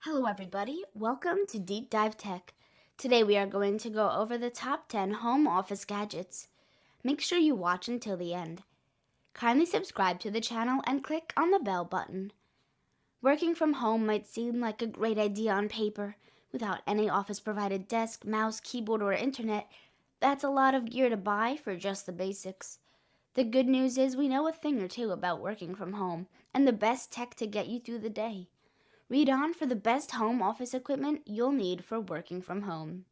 Hello everybody, welcome to Deep Dive Tech. Today we are going to go over the top 10 home office gadgets. Make sure you watch until the end. Kindly subscribe to the channel and click on the bell button. Working from home might seem like a great idea on paper. Without any office-provided desk, mouse, keyboard, or internet, that's a lot of gear to buy for just the basics. The good news is we know a thing or two about working from home and the best tech to get you through the day. Read on for the best home office equipment you'll need for working from home.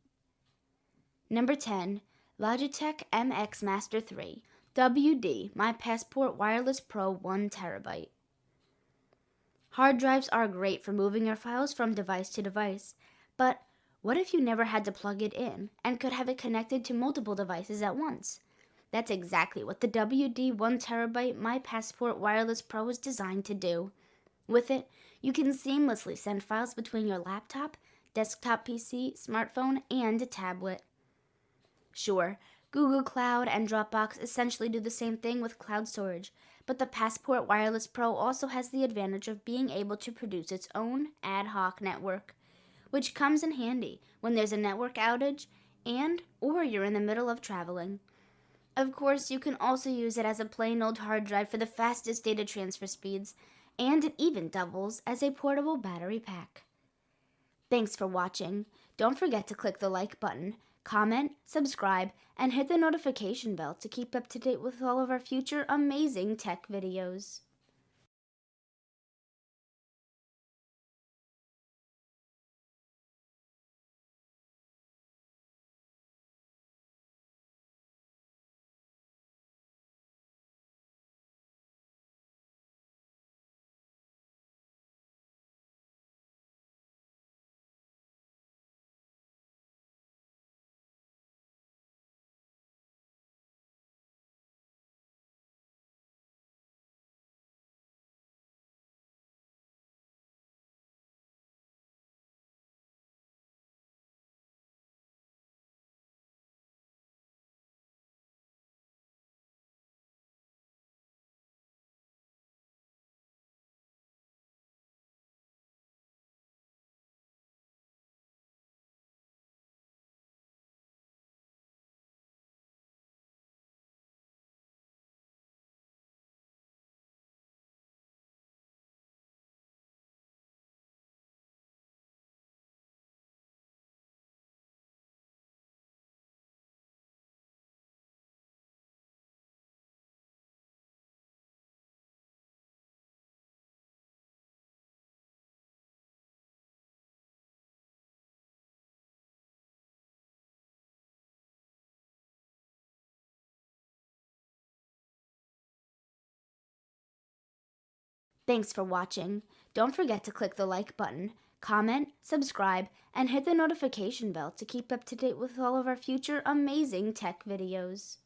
Number 10. Logitech MX Master 3 WD My Passport Wireless Pro 1 TB. Hard drives are great for moving your files from device to device, but what if you never had to plug it in and could have it connected to multiple devices at once? That's exactly what the WD 1 TB My Passport Wireless Pro is designed to do. With it, you can seamlessly send files between your laptop, desktop PC, smartphone, and a tablet. Sure, Google Cloud and Dropbox essentially do the same thing with cloud storage, but the Passport Wireless Pro also has the advantage of being able to produce its own ad hoc network, which comes in handy when there's a network outage or you're in the middle of traveling. Of course, you can also use it as a plain old hard drive for the fastest data transfer speeds, and it even doubles as a portable battery pack. Thanks for watching. Don't forget to click the like button, comment, subscribe, and hit the notification bell to keep up to date with all of our future amazing tech videos. Thanks for watching. Don't forget to click the like button, comment, subscribe, and hit the notification bell to keep up to date with all of our future amazing tech videos.